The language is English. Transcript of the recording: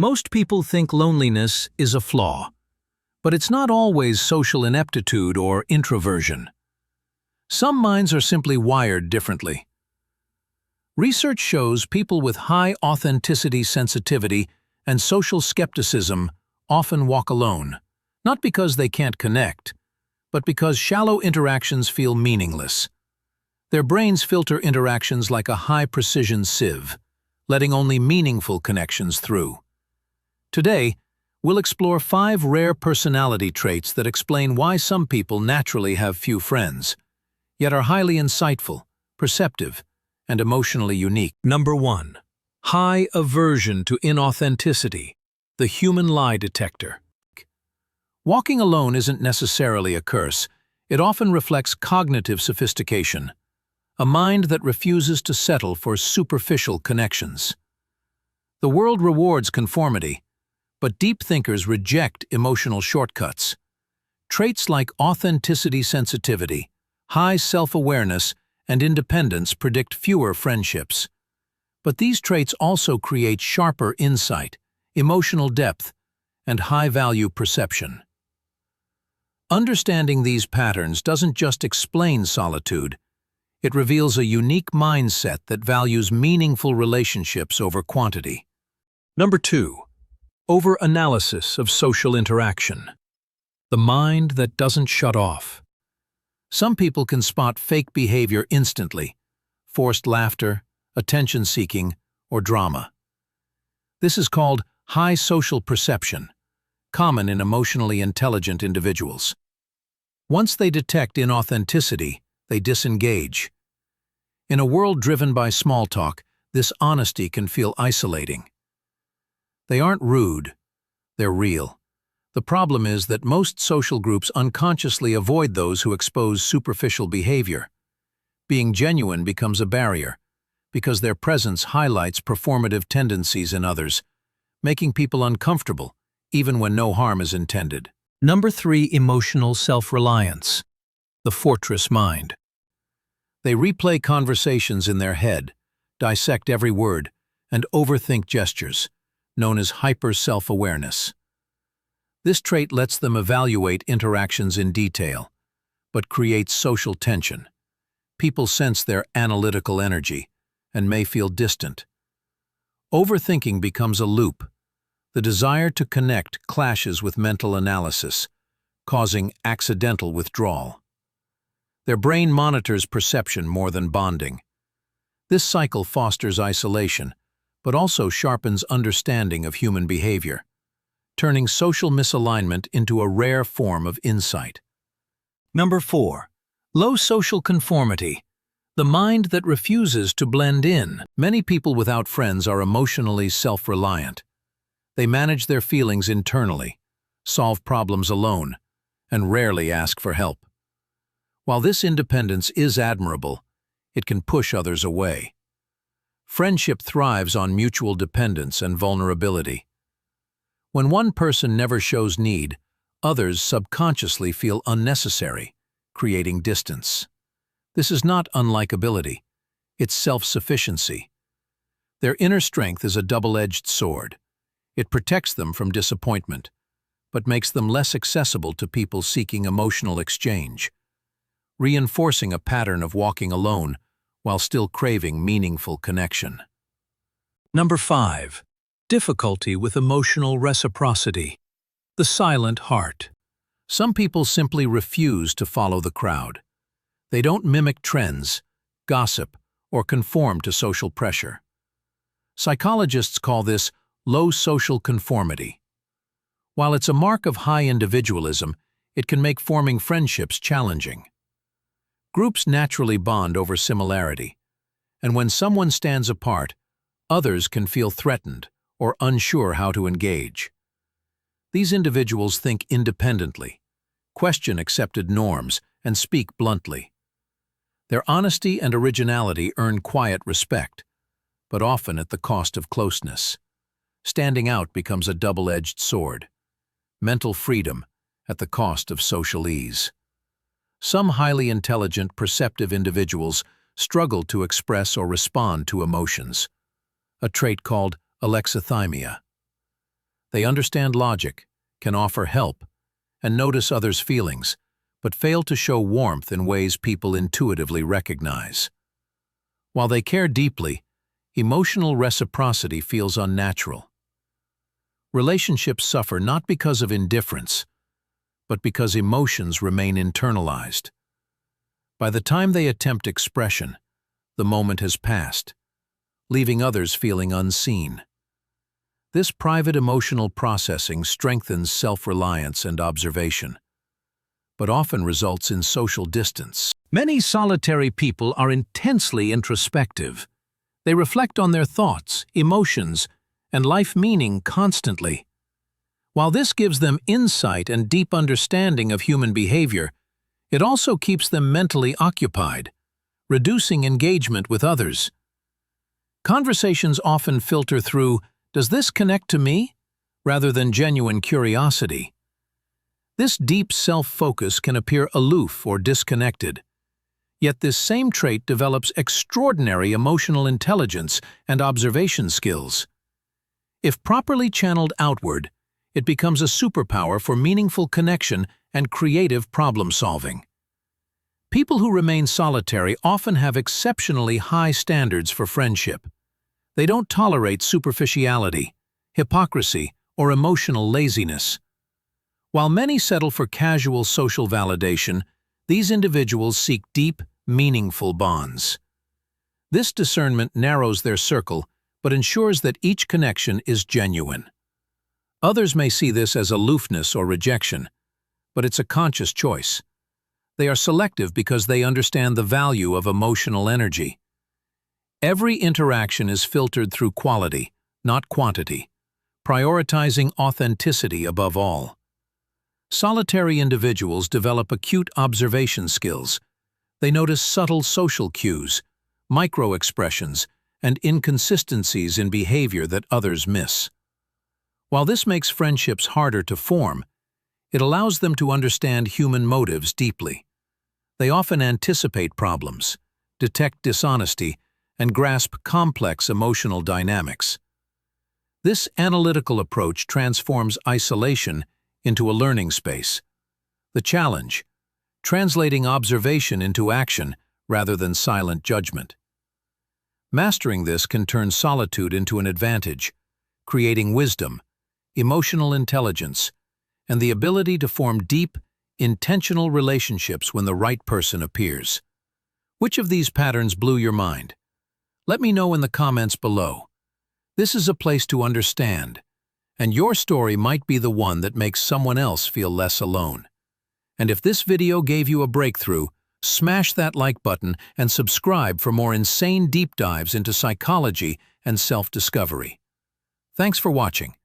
Most people think loneliness is a flaw, but it's not always social ineptitude or introversion. Some minds are simply wired differently. Research shows people with high authenticity sensitivity and social skepticism often walk alone, not because they can't connect, but because shallow interactions feel meaningless. Their brains filter interactions like a high-precision sieve, letting only meaningful connections through. Today, we'll explore 5 rare personality traits that explain why some people naturally have few friends, yet are highly insightful, perceptive, and emotionally unique. Number 1. High aversion to inauthenticity, the human lie detector. Walking alone isn't necessarily a curse. It often reflects cognitive sophistication, a mind that refuses to settle for superficial connections. The world rewards conformity, but deep thinkers reject emotional shortcuts. Traits like authenticity sensitivity, high self-awareness, and independence predict fewer friendships. But these traits also create sharper insight, emotional depth, and high-value perception. Understanding these patterns doesn't just explain solitude, it reveals a unique mindset that values meaningful relationships over quantity. Number 2. Over-analysis of social interaction. The mind that doesn't shut off. Some people can spot fake behavior instantly, forced laughter, attention-seeking, or drama. This is called high social perception, common in emotionally intelligent individuals. Once they detect inauthenticity, they disengage. In a world driven by small talk, this honesty can feel isolating. They aren't rude, they're real. The problem is that most social groups unconsciously avoid those who expose superficial behavior. Being genuine becomes a barrier, because their presence highlights performative tendencies in others, making people uncomfortable, even when no harm is intended. Number 3. Emotional self-reliance, the fortress mind. They replay conversations in their head, dissect every word, and overthink gestures, known as hyper-self-awareness. This trait lets them evaluate interactions in detail, but creates social tension. People sense their analytical energy and may feel distant. Overthinking becomes a loop. The desire to connect clashes with mental analysis, causing accidental withdrawal. Their brain monitors perception more than bonding. This cycle fosters isolation, but also sharpens understanding of human behavior, turning social misalignment into a rare form of insight. Number 4. Low social conformity, the mind that refuses to blend in. Many people without friends are emotionally self-reliant. They manage their feelings internally, solve problems alone, and rarely ask for help. While this independence is admirable, it can push others away. Friendship thrives on mutual dependence and vulnerability. When one person never shows need, others subconsciously feel unnecessary, creating distance. This is not unlikability, it's self-sufficiency. Their inner strength is a double-edged sword. It protects them from disappointment, but makes them less accessible to people seeking emotional exchange, reinforcing a pattern of walking alone while still craving meaningful connection. Number 5. Difficulty with emotional reciprocity, the silent heart. Some people simply refuse to follow the crowd. They don't mimic trends, gossip, or conform to social pressure. Psychologists call this low social conformity. While it's a mark of high individualism, it can make forming friendships challenging. Groups naturally bond over similarity, and when someone stands apart, others can feel threatened or unsure how to engage. These individuals think independently, question accepted norms, and speak bluntly. Their honesty and originality earn quiet respect, but often at the cost of closeness. Standing out becomes a double-edged sword. Mental freedom at the cost of social ease. Some highly intelligent, perceptive individuals struggle to express or respond to emotions, a trait called alexithymia. They understand logic, can offer help, and notice others' feelings, but fail to show warmth in ways people intuitively recognize. While they care deeply, emotional reciprocity feels unnatural. Relationships suffer not because of indifference, but because emotions remain internalized. By the time they attempt expression, the moment has passed, leaving others feeling unseen. This private emotional processing strengthens self-reliance and observation, but often results in social distance. Many solitary people are intensely introspective. They reflect on their thoughts, emotions, and life meaning constantly. While this gives them insight and deep understanding of human behavior, it also keeps them mentally occupied, reducing engagement with others. Conversations often filter through, "Does this connect to me?" rather than genuine curiosity. This deep self-focus can appear aloof or disconnected. Yet this same trait develops extraordinary emotional intelligence and observation skills. If properly channeled outward, it becomes a superpower for meaningful connection and creative problem-solving. People who remain solitary often have exceptionally high standards for friendship. They don't tolerate superficiality, hypocrisy, or emotional laziness. While many settle for casual social validation, these individuals seek deep, meaningful bonds. This discernment narrows their circle, but ensures that each connection is genuine. Others may see this as aloofness or rejection, but it's a conscious choice. They are selective because they understand the value of emotional energy. Every interaction is filtered through quality, not quantity, prioritizing authenticity above all. Solitary individuals develop acute observation skills. They notice subtle social cues, micro-expressions, and inconsistencies in behavior that others miss. While this makes friendships harder to form, it allows them to understand human motives deeply. They often anticipate problems, detect dishonesty, and grasp complex emotional dynamics. This analytical approach transforms isolation into a learning space. The challenge: translating observation into action rather than silent judgment. Mastering this can turn solitude into an advantage, creating wisdom, emotional intelligence, and the ability to form deep, intentional relationships when the right person appears. Which of these patterns blew your mind? Let me know in the comments below. This is a place to understand, and your story might be the one that makes someone else feel less alone. And if this video gave you a breakthrough, smash that like button and subscribe for more insane deep dives into psychology and self-discovery. Thanks for watching.